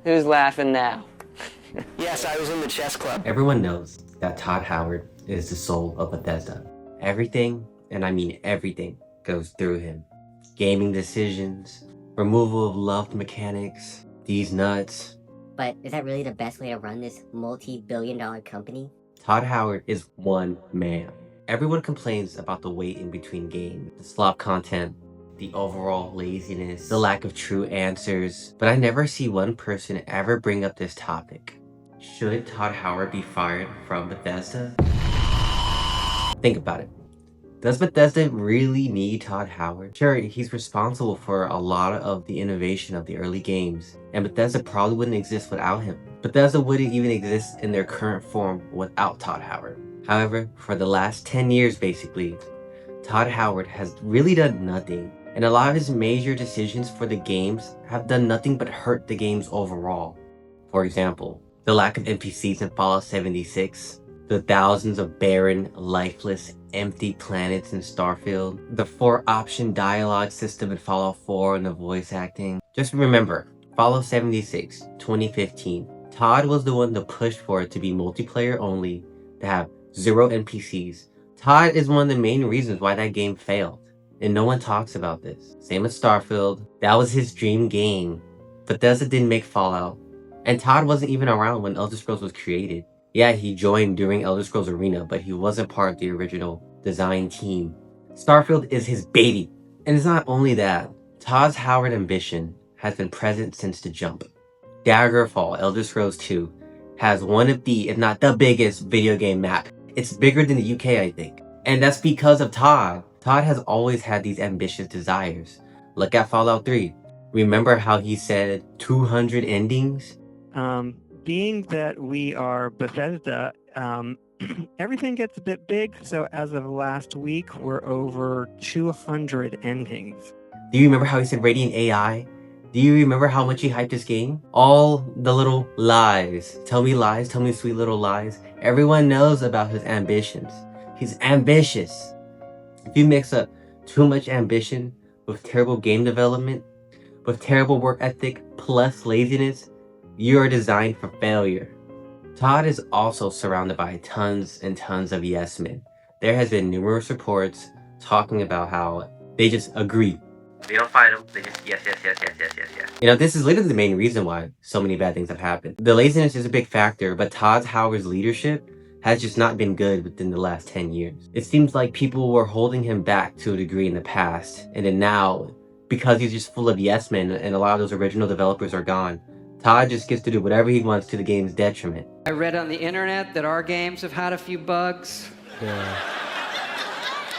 Who's laughing now? Yes, I was in the chess club. Everyone knows that Todd Howard is the soul of Bethesda. Everything, and I mean everything, goes through him. Gaming decisions, removal of loved mechanics, these nuts. But is that really the best way to run this multi-billion-dollar company? Todd Howard is one man. Everyone complains about the wait in between games, the slop content, the overall laziness, the lack of true answers, but I never see one person ever bring up this topic. Should Todd Howard be fired from Bethesda? Think about it. Does Bethesda really need Todd Howard? Sure, he's responsible for a lot of the innovation of the early games, and Bethesda probably wouldn't exist without him. Bethesda wouldn't even exist in their current form without Todd Howard. However, for the last 10 years basically, Todd Howard has really done nothing, and a lot of his major decisions for the games have done nothing but hurt the games overall. For example, the lack of NPCs in Fallout 76, the thousands of barren, lifeless, empty planets in Starfield, the 4-option dialogue system in Fallout 4 and the voice acting. Just remember, Fallout 76, 2015, Todd was the one to push for it to be multiplayer only, to have 0 NPCs. Todd is one of the main reasons why that game failed, and no one talks about this. Same with Starfield, that was his dream game. Bethesda didn't make Fallout, and Todd wasn't even around when Elderscrolls was created. Yeah, he joined during Elderscrolls Arena, but he wasn't part of the original design team. Starfield is his baby. And it's not only that, Todd Howard's ambition has been present since the jump. Daggerfall, Elder Scrolls 2, has one of the, if not the biggest video game map. It's bigger than the UK, I think. And that's because of Todd. Todd has always had these ambitious desires. Look at Fallout 3. Remember how he said 200 endings? Being that we are Bethesda, everything gets a bit big. So as of last week, we're over 200 endings. Do you remember how he said Radiant AI? Do you remember how much he hyped this game? All the little lies. Tell me sweet little lies. Everyone knows about his ambitions. He's ambitious. If you mix up too much ambition with terrible game development, with terrible work ethic plus laziness, you are designed for failure. Todd is also surrounded by tons and tons of yes men. There has been numerous reports talking about how they just agree. They don't fight them, they just yes. You know, this is literally the main reason why so many bad things have happened. The laziness is a big factor, but Todd Howard's leadership has just not been good within the last 10 years. It seems like people were holding him back to a degree in the past, and then now, because he's just full of yes men and a lot of those original developers are gone, Todd just gets to do whatever he wants to the game's detriment. I read on the internet that our games have had a few bugs. Yeah.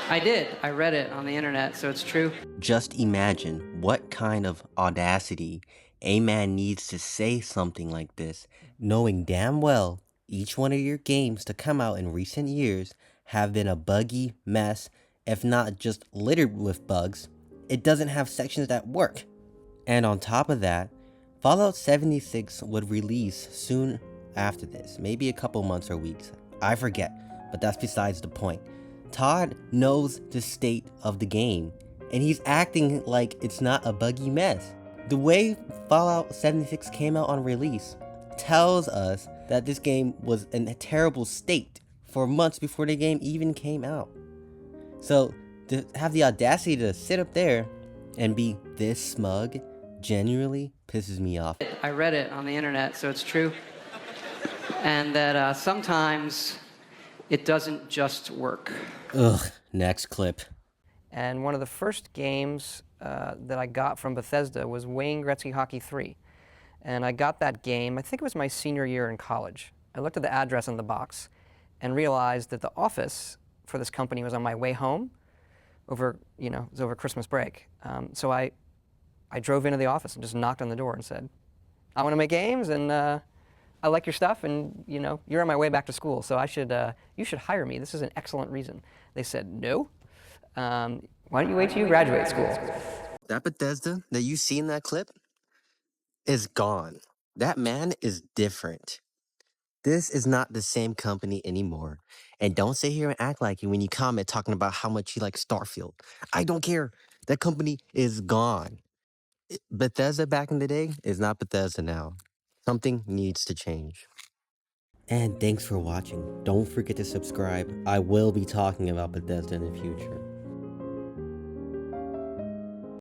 I did. I read it on the internet, so it's true. Just imagine what kind of audacity a man needs to say something like this, knowing damn well each one of your games to come out in recent years have been a buggy mess, if not just littered with bugs. It doesn't have sections that work. And on top of that, Fallout 76 would release soon after this, maybe a couple months or weeks. I forget, but that's besides the point. Todd knows the state of the game, and he's acting like it's not a buggy mess. The way Fallout 76 came out on release tells us that this game was in a terrible state for months before the game even came out. So to have the audacity to sit up there and be this smug genuinely pisses me off. I read it on the internet, so it's true. And that sometimes it doesn't just work. Ugh, next clip. And one of the first games that I got from Bethesda was Wayne Gretzky Hockey 3. And I got that game, I think it was my senior year in college. I looked at the address on the box and realized that the office for this company was on my way home over, it was over Christmas break. So I drove into the office and just knocked on the door and said, I want to make games, and I like your stuff, and you're on my way back to school, so you should hire me. This is an excellent reason. They said, no. Why don't you wait till you graduate school? That Bethesda that you see in that clip is gone. That man is different. This is not the same company anymore. And don't sit here and act like it when you comment talking about how much you like Starfield. I don't care. That company is gone. Bethesda back in the day is not Bethesda now. Something needs to change. And thanks for watching. Don't forget to subscribe. I will be talking about Bethesda in the future.